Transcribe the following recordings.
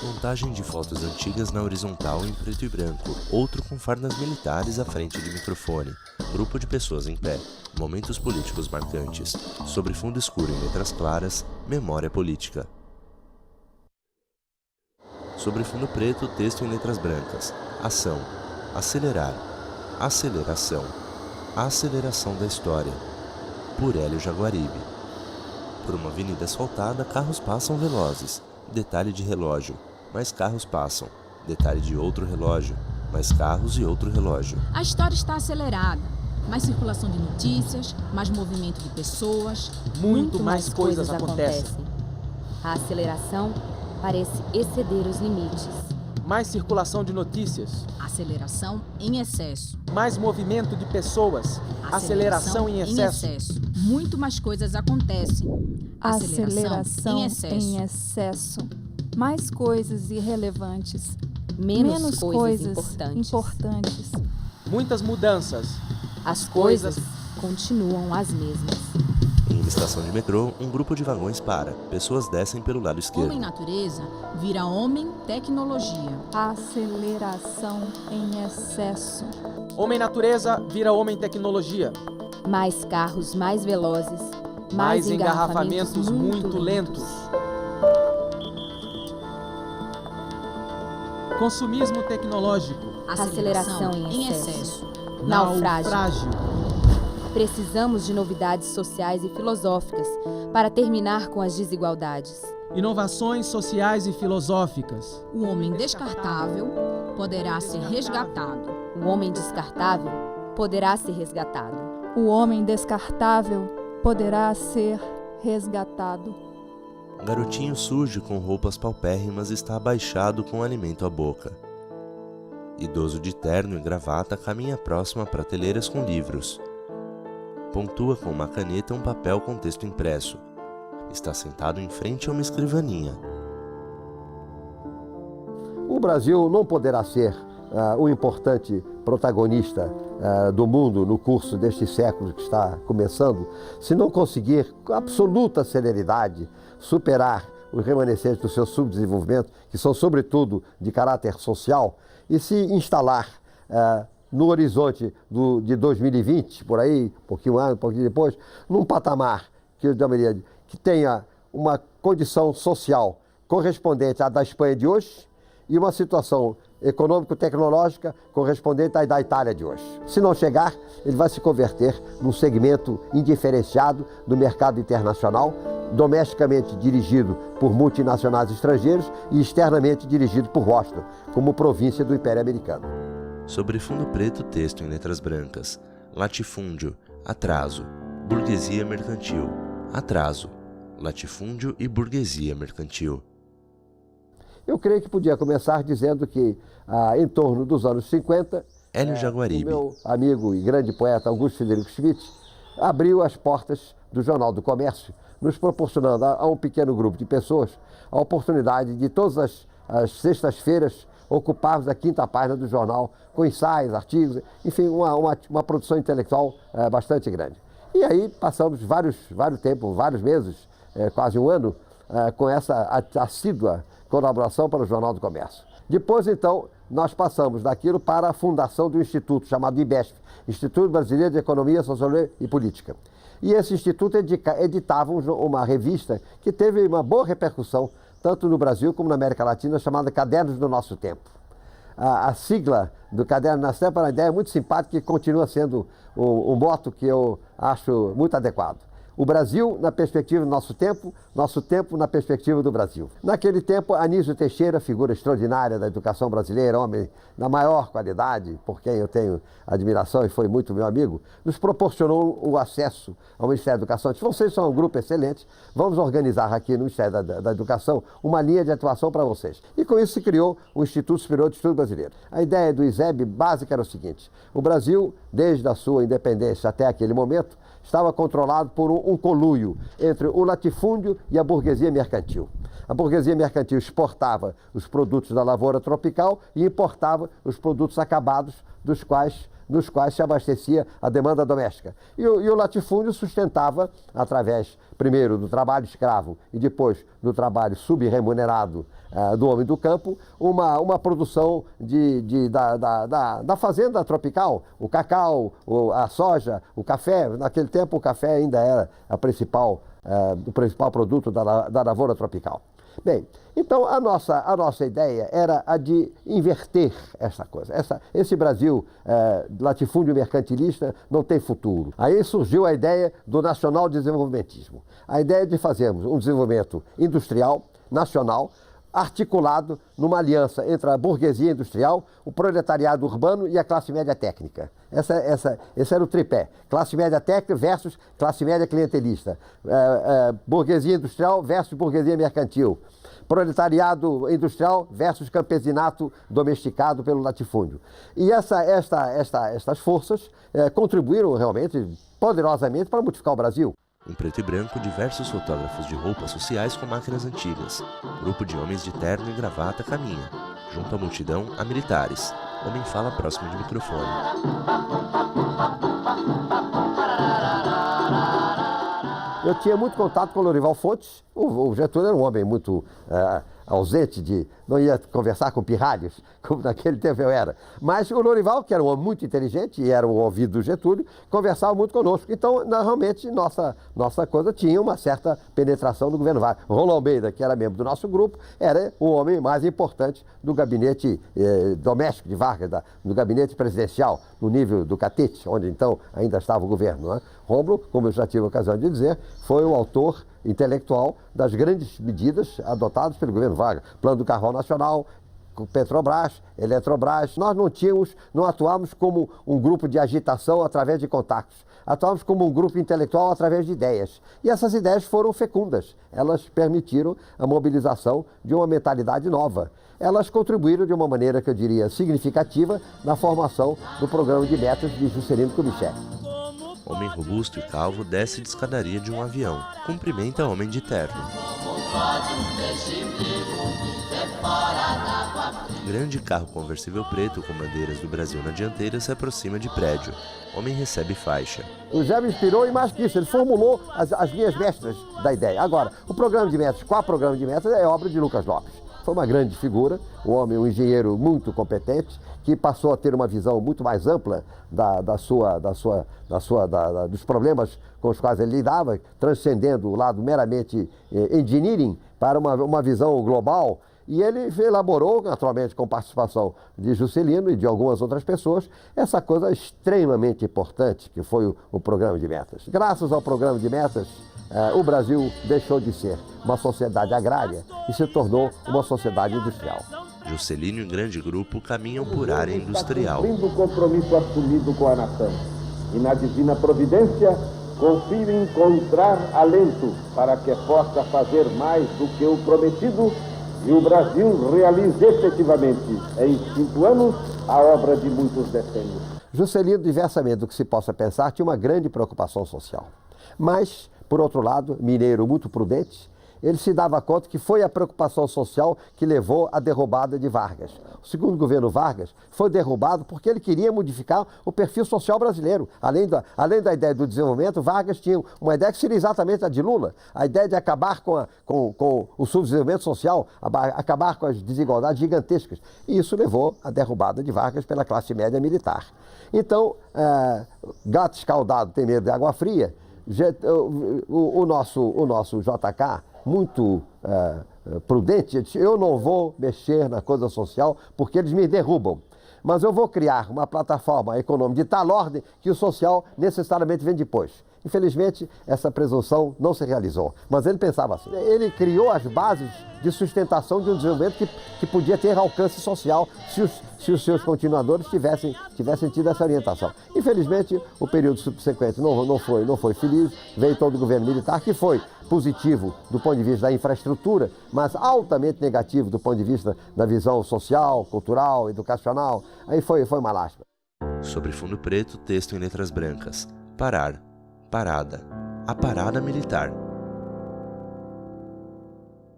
Montagem de fotos antigas na horizontal em preto e branco, outro com fardas militares à frente de microfone, grupo de pessoas em pé, momentos políticos marcantes, sobre fundo escuro em letras claras, memória política. Sobre fundo preto, texto em letras brancas, ação, acelerar, aceleração, a aceleração da história, por Hélio Jaguaribe. Por uma avenida asfaltada, carros passam velozes, detalhe de relógio, mais carros passam, detalhe de outro relógio, mais carros e outro relógio. A história está acelerada, mais circulação de notícias, mais movimento de pessoas. Muito mais coisas acontecem. A aceleração parece exceder os limites. Mais circulação de notícias. Aceleração em excesso. Mais movimento de pessoas. Aceleração em excesso. Muito mais coisas acontecem. Aceleração em excesso. Mais coisas irrelevantes. Menos coisas importantes. Muitas mudanças. As coisas continuam as mesmas. Em uma estação de metrô, um grupo de vagões para. Pessoas descem pelo lado esquerdo. Homem-natureza vira homem-tecnologia. Aceleração em excesso. Homem-natureza vira homem-tecnologia. Mais carros mais velozes. Mais engarrafamentos muito lentos. Consumismo tecnológico. Aceleração em excesso. Naufrágio. Precisamos de novidades sociais e filosóficas para terminar com as desigualdades. Inovações sociais e filosóficas. O homem descartável poderá ser resgatado. O homem descartável poderá ser resgatado. O homem descartável poderá ser resgatado. Garotinho sujo com roupas paupérrimas está abaixado com alimento à boca. Idoso de terno e gravata caminha próximo a prateleiras com livros. Pontua com uma caneta um papel com texto impresso. Está sentado em frente a uma escrivaninha. O Brasil não poderá ser um importante protagonista do mundo no curso deste século que está começando, se não conseguir com absoluta celeridade superar os remanescentes do seu subdesenvolvimento, que são sobretudo de caráter social, e se instalar no horizonte de 2020, por aí, um pouquinho depois, num patamar que eu chamaria que tenha uma condição social correspondente à da Espanha de hoje e uma situação econômico-tecnológica correspondente à da Itália de hoje. Se não chegar, ele vai se converter num segmento indiferenciado do mercado internacional, domesticamente dirigido por multinacionais estrangeiros e externamente dirigido por Washington, como província do Império Americano. Sobre fundo preto, texto em letras brancas. Latifúndio, atraso, burguesia mercantil. Atraso, latifúndio e burguesia mercantil. Eu creio que podia começar dizendo que, em torno dos anos 50, Hélio Jaguaribe. O meu amigo e grande poeta Augusto Frederico Schmidt abriu as portas do Jornal do Comércio, nos proporcionando a um pequeno grupo de pessoas a oportunidade de todas as sextas-feiras ocuparmos a quinta página do jornal com ensaios, artigos, enfim, uma produção intelectual bastante grande. E aí passamos vários meses, quase um ano, com essa assídua colaboração para o Jornal do Comércio. Depois, então, nós passamos daquilo para a fundação do instituto chamado IBESP, Instituto Brasileiro de Economia, Sociologia e Política. E esse instituto editava uma revista que teve uma boa repercussão, tanto no Brasil como na América Latina, chamada Cadernos do Nosso Tempo. A sigla do Caderno do Nosso Tempo é uma ideia muito simpática e continua sendo um moto que eu acho muito adequado. O Brasil na perspectiva do nosso tempo na perspectiva do Brasil. Naquele tempo, Anísio Teixeira, figura extraordinária da educação brasileira, homem da maior qualidade, por quem eu tenho admiração e foi muito meu amigo, nos proporcionou o acesso ao Ministério da Educação. Disse, vocês são um grupo excelente, vamos organizar aqui no Ministério da Educação uma linha de atuação para vocês. E com isso se criou o Instituto Superior de Estudo Brasileiro. A ideia do ISEB básica era o seguinte, o Brasil, desde a sua independência até aquele momento, estava controlado por um conluio entre o latifúndio e a burguesia mercantil. A burguesia mercantil exportava os produtos da lavoura tropical e importava os produtos acabados, dos quais nos quais se abastecia a demanda doméstica. E o latifúndio sustentava, através, primeiro, do trabalho escravo e depois do trabalho subremunerado do homem do campo, uma produção da fazenda tropical, o cacau, a soja, o café. Naquele tempo o café ainda era o principal produto da lavoura tropical. Bem, então a nossa ideia era a de inverter essa coisa. Esse Brasil latifúndio mercantilista não tem futuro. Aí surgiu a ideia do nacional desenvolvimentismo. A ideia de fazermos um desenvolvimento industrial, nacional, articulado numa aliança entre a burguesia industrial, o proletariado urbano e a classe média técnica. Esse era o tripé. Classe média técnica versus classe média clientelista. Burguesia industrial versus burguesia mercantil. Proletariado industrial versus campesinato domesticado pelo latifúndio. E estas forças contribuíram realmente poderosamente para modificar o Brasil. Em preto e branco, diversos fotógrafos de roupas sociais com máquinas antigas. Grupo de homens de terno e gravata caminha. Junto à multidão, há militares. Homem fala próximo de microfone. Eu tinha muito contato com o Lorival Fontes. O Getúlio era um homem muito ausente, não ia conversar com pirralhos, como naquele tempo eu era. Mas o Lorival, que era um homem muito inteligente e era o ouvido do Getúlio, conversava muito conosco. Então, realmente, nossa coisa tinha uma certa penetração do governo Vargas. Rolando Almeida, que era membro do nosso grupo, era o homem mais importante do gabinete doméstico de Vargas, do gabinete presidencial, no nível do Catete, onde então ainda estava o governo. Né? Rômulo, como eu já tive a ocasião de dizer, foi o autor intelectual das grandes medidas adotadas pelo governo Vargas. Plano do Carvão Nacional, Petrobras, Eletrobras. Nós não atuamos como um grupo de agitação através de contatos. Atuamos como um grupo intelectual através de ideias. E essas ideias foram fecundas. Elas permitiram a mobilização de uma mentalidade nova. Elas contribuíram de uma maneira que eu diria significativa na formação do programa de metas de Juscelino Kubitschek. Homem robusto e calvo desce de escadaria de um avião. Cumprimenta homem de terno. Grande carro conversível preto com bandeiras do Brasil na dianteira se aproxima de prédio. Homem recebe faixa. O Zé me inspirou e mais que isso, ele formulou as linhas mestras da ideia. Agora, o programa de metas, qual programa de metas, é obra de Lucas Lopes. Foi uma grande figura, um engenheiro muito competente, que passou a ter uma visão muito mais ampla dos problemas com os quais ele lidava, transcendendo o lado meramente engineering para uma visão global. E ele elaborou, naturalmente com participação de Juscelino e de algumas outras pessoas, essa coisa extremamente importante que foi o programa de metas. Graças ao programa de metas, o Brasil deixou de ser uma sociedade agrária e se tornou uma sociedade industrial. Juscelino e um grande grupo caminham por área industrial. Cumprindo o compromisso assumido com a nação e na divina providência, confio em encontrar alento para que possa fazer mais do que o prometido e o Brasil realize efetivamente, em 5 anos, a obra de muitos decênios. Juscelino, diversamente do que se possa pensar, tinha uma grande preocupação social. Mas, por outro lado, mineiro muito prudente, ele se dava conta que foi a preocupação social que levou à derrubada de Vargas. O segundo governo Vargas foi derrubado porque ele queria modificar o perfil social brasileiro. Além da ideia do desenvolvimento, Vargas tinha uma ideia que seria exatamente a de Lula, a ideia de acabar com o subdesenvolvimento social, acabar com as desigualdades gigantescas. E isso levou à derrubada de Vargas pela classe média militar. Então, gato escaldado tem medo de água fria. O nosso JK, muito prudente, disse: eu não vou mexer na coisa social porque eles me derrubam, mas eu vou criar uma plataforma econômica de tal ordem que o social necessariamente vem depois. Infelizmente, essa presunção não se realizou, mas ele pensava assim. Ele criou as bases de sustentação de um desenvolvimento que podia ter alcance social se os seus continuadores tivessem tido essa orientação. Infelizmente, o período subsequente não foi feliz, veio todo o governo militar, que foi positivo do ponto de vista da infraestrutura, mas altamente negativo do ponto de vista da visão social, cultural, educacional. Aí foi uma lástima. Sobre fundo preto, texto em letras brancas. Parar. Parada. A parada militar.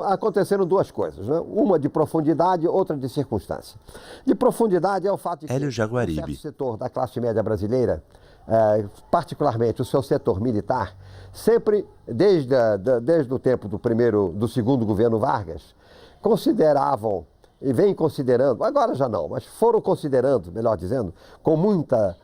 Aconteceram duas coisas, né? Uma de profundidade, outra de circunstância. De profundidade é o fato de que Hélio Jaguaribe. um certo setor da classe média brasileira, particularmente o seu setor militar, sempre, desde o tempo do segundo governo Vargas, consideravam, e vem considerando, agora já não, mas foram considerando, melhor dizendo, com muita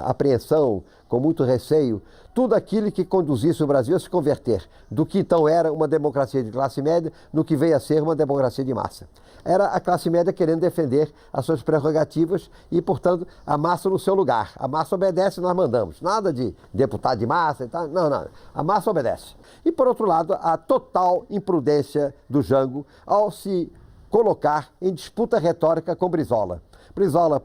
apreensão, com muito receio, tudo aquilo que conduzisse o Brasil a se converter do que então era uma democracia de classe média no que veio a ser uma democracia de massa. Era a classe média querendo defender as suas prerrogativas e, portanto, a massa no seu lugar. A massa obedece, nós mandamos. Nada de deputado de massa e tal, não. A massa obedece. E, por outro lado, a total imprudência do Jango ao se colocar em disputa retórica com Brizola. Brizola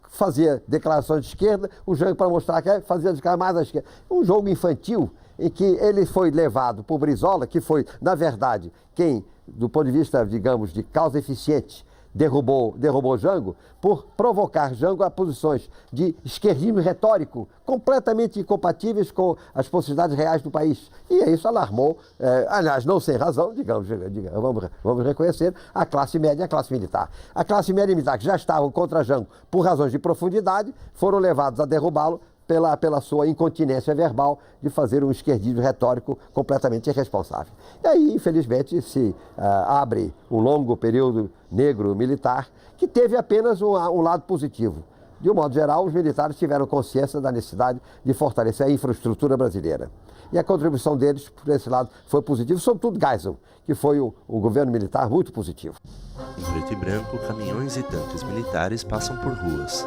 fazia declarações de esquerda, o Jango, para mostrar que fazia declarações mais à esquerda. Um jogo infantil em que ele foi levado por Brizola, que foi, na verdade, quem, do ponto de vista, digamos, de causa eficiente, derrubou Jango, por provocar Jango a posições de esquerdismo retórico completamente incompatíveis com as possibilidades reais do país. E isso alarmou, aliás, não sem razão, vamos reconhecer, a classe média e a classe militar. A classe média e militar, que já estavam contra Jango por razões de profundidade, foram levados a derrubá-lo pela sua incontinência verbal de fazer um esquerdismo retórico completamente irresponsável. E aí, infelizmente, se abre um longo período negro militar que teve apenas um lado positivo. De um modo geral, os militares tiveram consciência da necessidade de fortalecer a infraestrutura brasileira. E a contribuição deles, por esse lado, foi positiva, sobretudo Geisel, que foi um governo militar muito positivo. Em preto e branco, caminhões e tanques militares passam por ruas.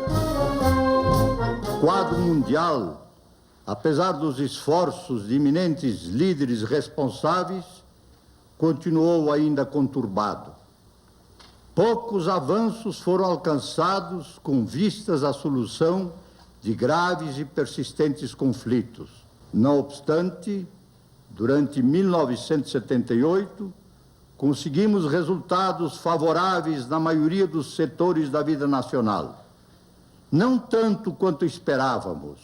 O quadro mundial, apesar dos esforços de eminentes líderes responsáveis, continuou ainda conturbado. Poucos avanços foram alcançados com vistas à solução de graves e persistentes conflitos. Não obstante, durante 1978, conseguimos resultados favoráveis na maioria dos setores da vida nacional. Não tanto quanto esperávamos,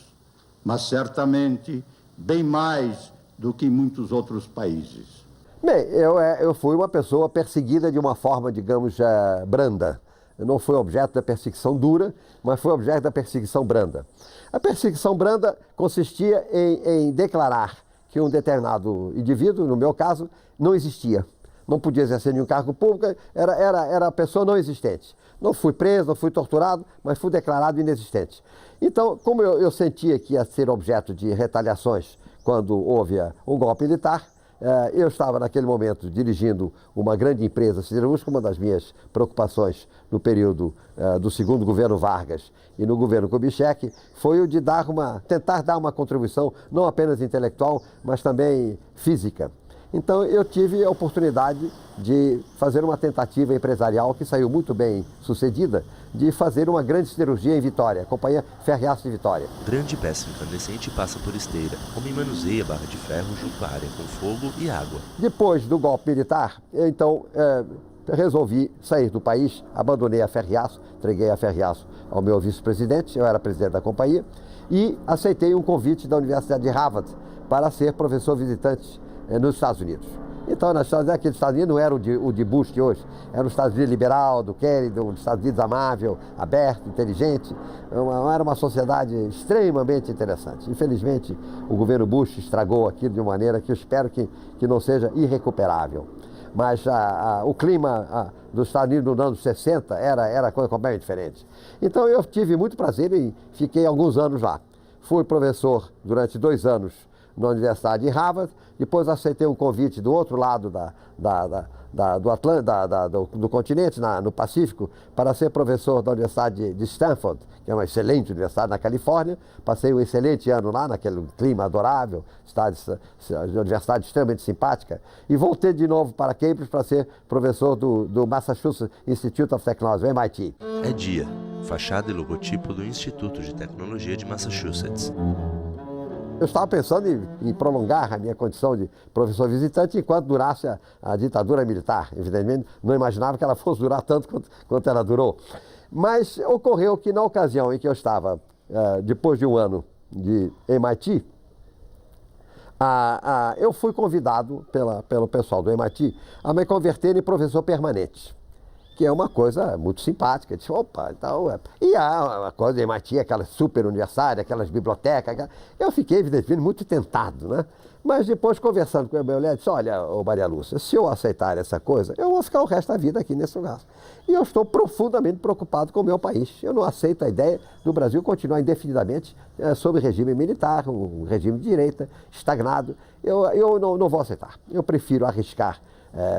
mas certamente bem mais do que em muitos outros países. Bem, eu fui uma pessoa perseguida de uma forma, digamos, branda. Eu não fui objeto da perseguição dura, mas fui objeto da perseguição branda. A perseguição branda consistia em declarar que um determinado indivíduo, no meu caso, não existia. Não podia exercer nenhum cargo público, era a pessoa não existente. Não fui preso, não fui torturado, mas fui declarado inexistente. Então, como eu sentia que ia ser objeto de retaliações quando houve um golpe militar, eu estava naquele momento dirigindo uma grande empresa siderúrgica. Uma das minhas preocupações no período do segundo governo Vargas e no governo Kubitschek foi o de tentar dar uma contribuição não apenas intelectual, mas também física. Então eu tive a oportunidade de fazer uma tentativa empresarial que saiu muito bem sucedida, de fazer uma grande siderurgia em Vitória, a Companhia Ferreaço de Vitória. Grande peça incandescente passa por esteira. Homem manuseia barra de ferro junto à área com fogo e água. Depois do golpe militar, eu então resolvi sair do país, abandonei a Ferreaço, entreguei a Ferreaço ao meu vice-presidente, eu era presidente da companhia, e aceitei um convite da Universidade de Harvard para ser professor visitante nos Estados Unidos. Então, aquele Estados Unidos não era o de Bush de hoje, era um Estados Unidos liberal, do Kennedy, um Estados Unidos amável, aberto, inteligente. Era uma sociedade extremamente interessante. Infelizmente, o governo Bush estragou aquilo de uma maneira que eu espero que não seja irrecuperável. Mas o clima dos Estados Unidos nos anos 60 era coisa completamente diferente. Então, eu tive muito prazer e fiquei alguns anos lá. Fui professor durante 2 anos na Universidade de Harvard, depois aceitei um convite do outro lado do continente, no Pacífico, para ser professor da Universidade de Stanford, que é uma excelente universidade na Califórnia. Passei um excelente ano lá, naquele clima adorável, universidade extremamente simpática, e voltei de novo para Cambridge para ser professor do Massachusetts Institute of Technology, MIT. É dia, fachada e logotipo do Instituto de Tecnologia de Massachusetts. Eu estava pensando em prolongar a minha condição de professor visitante enquanto durasse a ditadura militar. Evidentemente, não imaginava que ela fosse durar tanto quanto ela durou. Mas ocorreu que, na ocasião em que eu estava, depois de um ano de MIT, Eu fui convidado pelo pessoal do MIT a me converter em professor permanente, que é uma coisa muito simpática. Eu disse, opa, então... E a coisa do MIT, aquela super universidade, aquelas bibliotecas, eu fiquei, evidentemente, muito tentado, né? Mas depois, conversando com a minha mulher, disse, olha, Maria Lúcia, se eu aceitar essa coisa, eu vou ficar o resto da vida aqui nesse lugar. E eu estou profundamente preocupado com o meu país. Eu não aceito a ideia do Brasil continuar indefinidamente sob regime militar, um regime de direita, estagnado. Eu não vou aceitar. Eu prefiro arriscar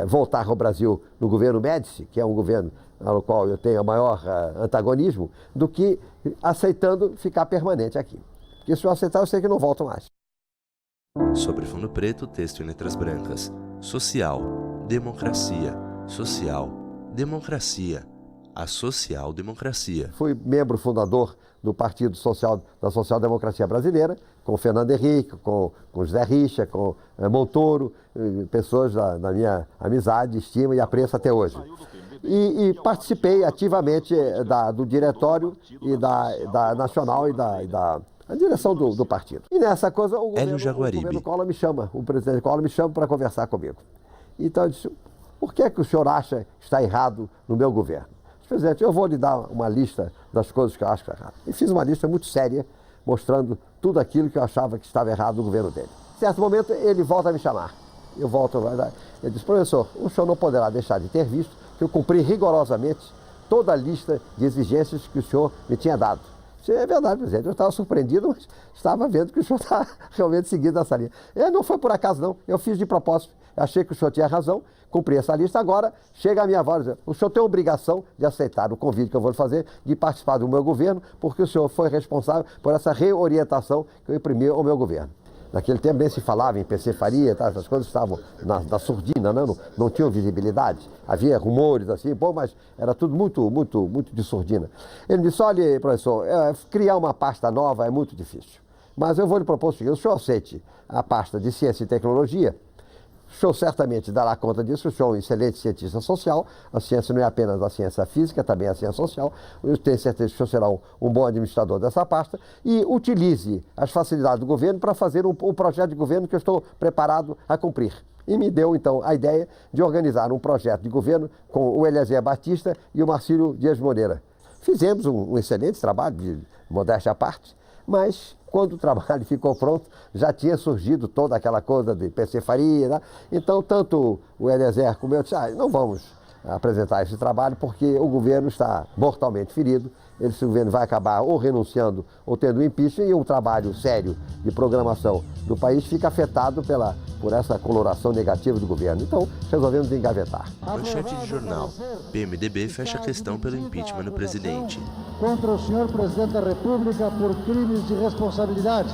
voltar ao Brasil no governo Médici, que é um governo no qual eu tenho o maior antagonismo, do que aceitando ficar permanente aqui. Porque se eu aceitar, eu sei que não volto mais. Sobre fundo preto, texto em letras brancas. Social, democracia, social, democracia, a social-democracia. Fui membro fundador do Partido Social, da Social-Democracia Brasileira, com Fernando Henrique, com José Richa, com Montoro, pessoas da minha amizade, estima e apreço até hoje. E participei ativamente do diretório e da Nacional e da direção do partido. E nessa coisa o governo Collor me chama, o presidente Collor me chama para conversar comigo. Então eu disse, por que o senhor acha que está errado no meu governo? Presidente, eu vou lhe dar uma lista das coisas que eu acho que está errado. E fiz uma lista muito séria, mostrando tudo aquilo que eu achava que estava errado no governo dele. Em certo momento, ele volta a me chamar. Ele diz, professor, o senhor não poderá deixar de ter visto que eu cumpri rigorosamente toda a lista de exigências que o senhor me tinha dado. Isso é verdade, presidente. Eu estava surpreendido, mas estava vendo que o senhor está realmente seguindo essa linha. Não foi por acaso, não. Eu fiz de propósito. Achei que o senhor tinha razão, cumpri essa lista. Agora, chega a minha voz, o senhor tem a obrigação de aceitar o convite que eu vou lhe fazer, de participar do meu governo, porque o senhor foi responsável por essa reorientação que eu imprimi ao meu governo. Naquele tempo nem se falava em PC Faria, tá? Essas coisas estavam na surdina, né? Não tinham visibilidade. Havia rumores assim, mas era tudo muito de surdina. Ele disse, olha, professor, criar uma pasta nova é muito difícil. Mas eu vou lhe propor o seguinte, o senhor aceite a pasta de Ciência e Tecnologia. O senhor certamente dará conta disso, o senhor é um excelente cientista social, a ciência não é apenas a ciência física, também a ciência social, eu tenho certeza que o senhor será um bom administrador dessa pasta e utilize as facilidades do governo para fazer um projeto de governo que eu estou preparado a cumprir. E me deu, então, a ideia de organizar um projeto de governo com o Eliezer Batista e o Marcílio Dias Moreira. Fizemos um excelente trabalho, de modéstia à parte, mas quando o trabalho ficou pronto, já tinha surgido toda aquela coisa de PC Faria, né? Então, tanto o Eliezer como eu disse, não vamos apresentar esse trabalho porque o governo está mortalmente ferido, esse governo vai acabar ou renunciando ou tendo impeachment e o trabalho sério de programação do país fica afetado por essa coloração negativa do governo. Então, resolvemos engavetar. Manchete de jornal. PMDB fecha a questão pelo impeachment do presidente. Contra o senhor presidente da República por crimes de responsabilidade,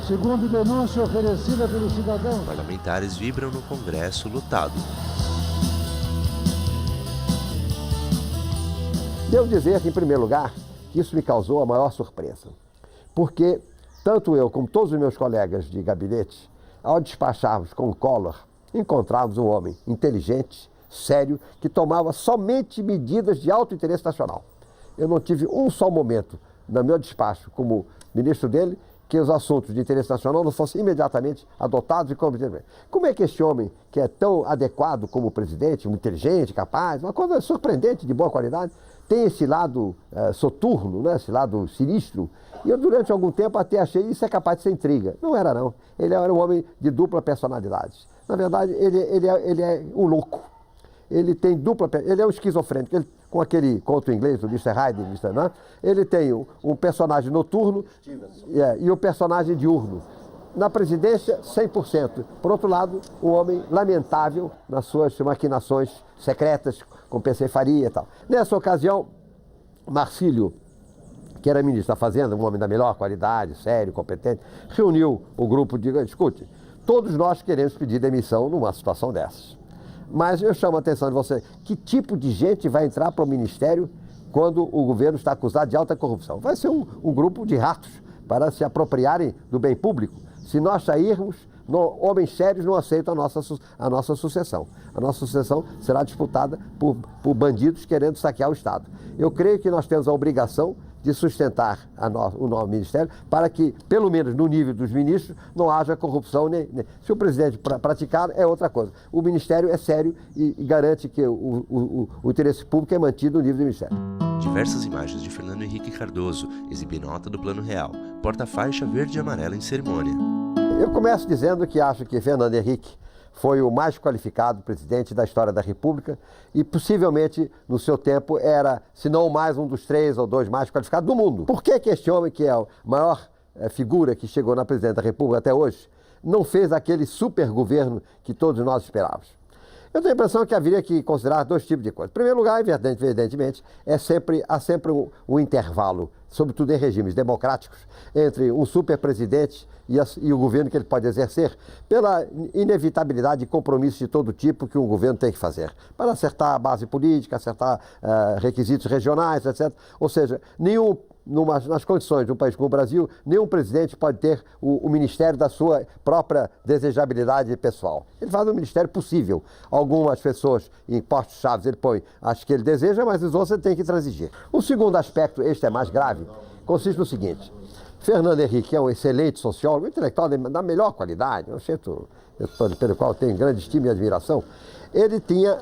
segundo denúncia oferecida pelo cidadão. Parlamentares vibram no Congresso lotado. Devo dizer que, em primeiro lugar, isso me causou a maior surpresa, porque tanto eu como todos os meus colegas de gabinete, ao despacharmos com o Collor, encontrávamos um homem inteligente, sério, que tomava somente medidas de alto interesse nacional. Eu não tive um só momento no meu despacho como ministro dele que os assuntos de interesse nacional não fossem imediatamente adotados e compreendidos. Como é que esse homem, que é tão adequado como presidente, muito inteligente, capaz, uma coisa surpreendente, de boa qualidade, tem esse lado soturno, né? Esse lado sinistro? E eu, durante algum tempo, até achei isso é capaz de ser intriga. Não era, não. Ele era um homem de dupla personalidade. Na verdade, ele é um louco. Ele tem ele é um esquizofrênico. Com aquele conto inglês do Mr. Hyde, Mr. Nan, ele tem um personagem noturno e um personagem diurno. Na presidência, 100%. Por outro lado, um homem lamentável nas suas maquinações secretas, com PC Faria e tal. Nessa ocasião, Marcílio, que era ministro da Fazenda, um homem da melhor qualidade, sério, competente, reuniu o grupo de... Escute, todos nós queremos pedir demissão numa situação dessas. Mas eu chamo a atenção de você, que tipo de gente vai entrar para o ministério quando o governo está acusado de alta corrupção? Vai ser um grupo de ratos para se apropriarem do bem público. Se nós sairmos, homens sérios não aceitam a nossa sucessão. A nossa sucessão será disputada por bandidos querendo saquear o Estado. Eu creio que nós temos a obrigação de sustentar o novo ministério para que, pelo menos no nível dos ministros, não haja corrupção. Se o presidente praticar, é outra coisa. O ministério é sério e garante que o interesse público é mantido no nível do ministério. Diversas imagens de Fernando Henrique Cardoso exibem nota do Plano Real, porta-faixa verde e amarela em cerimônia. Eu começo dizendo que acho que Fernando Henrique foi o mais qualificado presidente da história da República e possivelmente no seu tempo era, se não mais, um dos 3 ou 2 mais qualificados do mundo. Por que este homem, que é a maior figura que chegou na presidência da República até hoje, não fez aquele super governo que todos nós esperávamos? Eu tenho a impressão que haveria que considerar 2 tipos de coisas. Em primeiro lugar, evidentemente, há sempre um intervalo, sobretudo em regimes democráticos, entre um super-presidente e o governo que ele pode exercer, pela inevitabilidade de compromissos de todo tipo que um governo tem que fazer, para acertar a base política, acertar requisitos regionais, etc. Ou seja, nas condições de um país como o Brasil, nenhum presidente pode ter o ministério da sua própria desejabilidade pessoal. Ele faz um ministério possível. Algumas pessoas em postos-chave ele põe as que ele deseja, mas os outros ele tem que transigir. O segundo aspecto, este é mais grave, consiste no seguinte: Fernando Henrique é um excelente sociólogo, intelectual da melhor qualidade, um sujeito pelo qual tenho grande estima e admiração. Ele tinha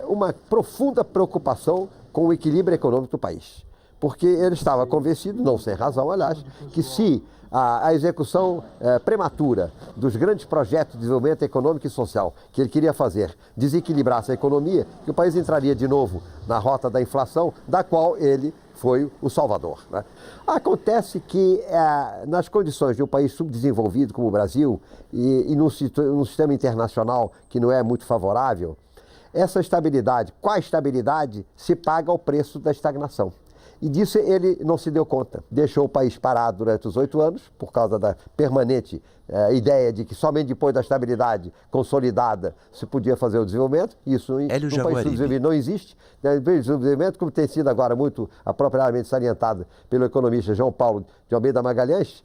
uma profunda preocupação com o equilíbrio econômico do país, porque ele estava convencido, não sem razão, aliás, que se a execução prematura dos grandes projetos de desenvolvimento econômico e social que ele queria fazer desequilibrasse a economia, que o país entraria de novo na rota da inflação, da qual ele foi o salvador, né? Acontece que, nas condições de um país subdesenvolvido como o Brasil e num sistema internacional que não é muito favorável, essa estabilidade, com a estabilidade, se paga ao preço da estagnação. E disso ele não se deu conta. Deixou o país parado durante os 8 anos, por causa da permanente ideia de que somente depois da estabilidade consolidada se podia fazer o desenvolvimento. Isso no país subdesenvolvido não existe. O desenvolvimento, como tem sido agora muito apropriadamente salientado pelo economista João Paulo de Almeida Magalhães,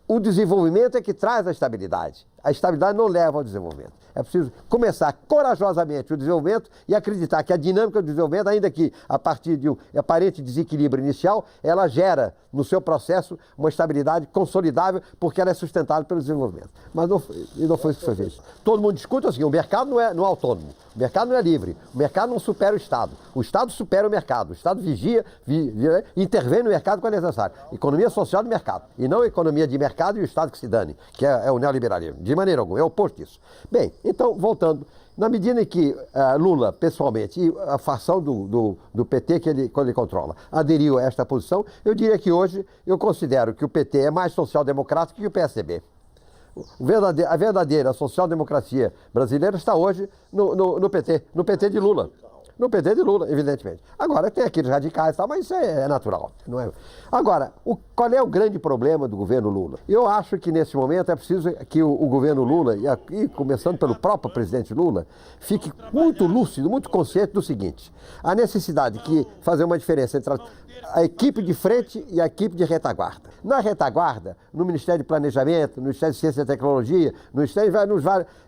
o desenvolvimento é que traz a estabilidade. A estabilidade não leva ao desenvolvimento. É preciso começar corajosamente o desenvolvimento e acreditar que a dinâmica do desenvolvimento, ainda que a partir de um aparente desequilíbrio inicial, ela gera no seu processo uma estabilidade consolidável, porque ela é sustentada pelo desenvolvimento. Mas não foi isso que foi feito. Todo mundo discute assim: o mercado não é autônomo, o mercado não é livre, o mercado não supera o Estado. O Estado supera o mercado, o Estado vigia, intervém no mercado quando é necessário. Economia social do mercado, e não economia de mercado e o Estado que se dane, que é o neoliberalismo. De maneira alguma, é o oposto disso. Bem, então, voltando, na medida em que Lula, pessoalmente, e a fação do PT que ele controla, aderiu a esta posição, eu diria que hoje eu considero que o PT é mais social-democrático que o PSDB. A verdadeira social-democracia brasileira está hoje no PT de Lula. No PT de Lula, evidentemente. Agora, tem aqueles radicais e tal, mas isso é natural. Não é? Agora, qual é o grande problema do governo Lula? Eu acho que, nesse momento, é preciso que o governo Lula, e começando pelo próprio presidente Lula, fique muito lúcido, muito consciente do seguinte: a necessidade de fazer uma diferença entre a equipe de frente e a equipe de retaguarda. Na retaguarda, no Ministério de Planejamento, no Ministério de Ciência e Tecnologia,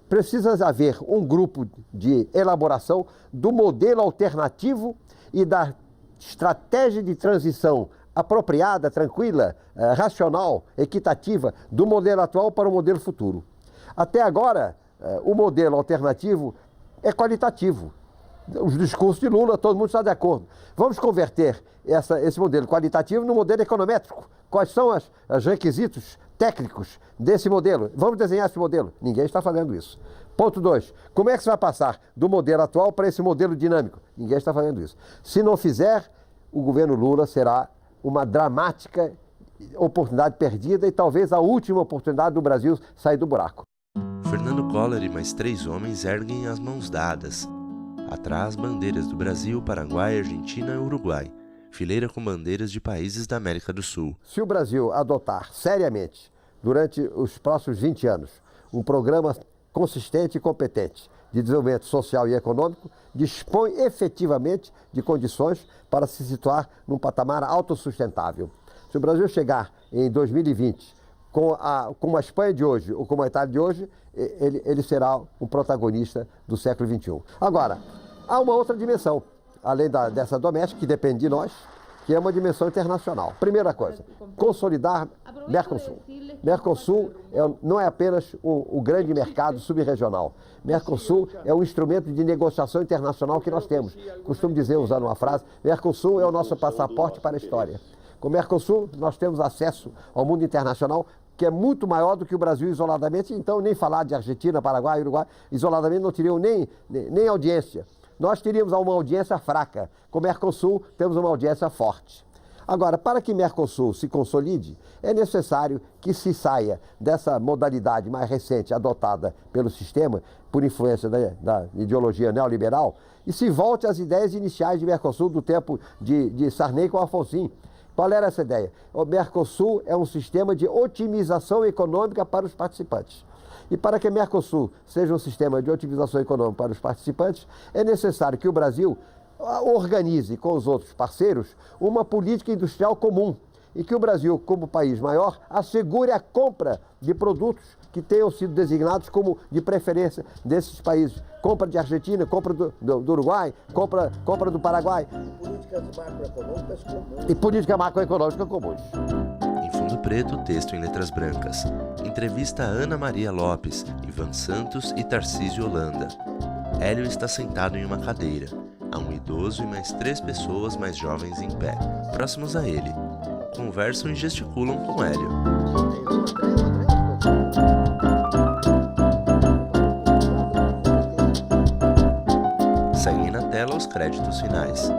precisa haver um grupo de elaboração do modelo alternativo e da estratégia de transição apropriada, tranquila, racional, equitativa do modelo atual para o modelo futuro. Até agora, o modelo alternativo é qualitativo. Os discursos de Lula, todo mundo está de acordo. Vamos converter esse modelo qualitativo no modelo econométrico. Quais são os requisitos técnicos desse modelo? Vamos desenhar esse modelo. Ninguém está fazendo isso. Ponto 2. Como é que se vai passar do modelo atual para esse modelo dinâmico? Ninguém está fazendo isso. Se não fizer, o governo Lula será uma dramática oportunidade perdida e talvez a última oportunidade do Brasil sair do buraco. Fernando Collor e mais 3 homens erguem as mãos dadas. Atrás, bandeiras do Brasil, Paraguai, Argentina e Uruguai. Fileira com bandeiras de países da América do Sul. Se o Brasil adotar seriamente, durante os próximos 20 anos, um programa consistente e competente de desenvolvimento social e econômico, dispõe efetivamente de condições para se situar num patamar autossustentável. Se o Brasil chegar em 2020 com a Espanha de hoje ou com a Itália de hoje, ele será um protagonista do século XXI. Agora, há uma outra dimensão, além dessa doméstica, que depende de nós, que é uma dimensão internacional. Primeira coisa, consolidar Mercosul. Mercosul não é apenas o grande mercado subregional. Mercosul é um instrumento de negociação internacional que nós temos. Costumo dizer, usando uma frase, Mercosul é o nosso passaporte para a história. Com o Mercosul, nós temos acesso ao mundo internacional, que é muito maior do que o Brasil isoladamente, então nem falar de Argentina, Paraguai, Uruguai, isoladamente não teriam nem audiência. Nós teríamos uma audiência fraca. Com o Mercosul, temos uma audiência forte. Agora, para que Mercosul se consolide, é necessário que se saia dessa modalidade mais recente adotada pelo sistema, por influência da ideologia neoliberal, e se volte às ideias iniciais de Mercosul do tempo de Sarney com Alfonsín. Qual era essa ideia? O Mercosul é um sistema de otimização econômica para os participantes. E para que o Mercosul seja um sistema de otimização econômica para os participantes, é necessário que o Brasil organize com os outros parceiros uma política industrial comum e que o Brasil, como país maior, assegure a compra de produtos que tenham sido designados como de preferência desses países. Compra de Argentina, compra do Uruguai, compra do Paraguai. Políticas macroeconômicas comuns. E política macroeconômica comuns. Em fundo preto, texto em letras brancas. Entrevista a Ana Maria Lopes, Ivan Santos e Tarcísio Holanda. Hélio está sentado em uma cadeira. Há um idoso e mais 3 pessoas mais jovens em pé, próximos a ele. Conversam e gesticulam com Hélio. Seguem na tela os créditos finais.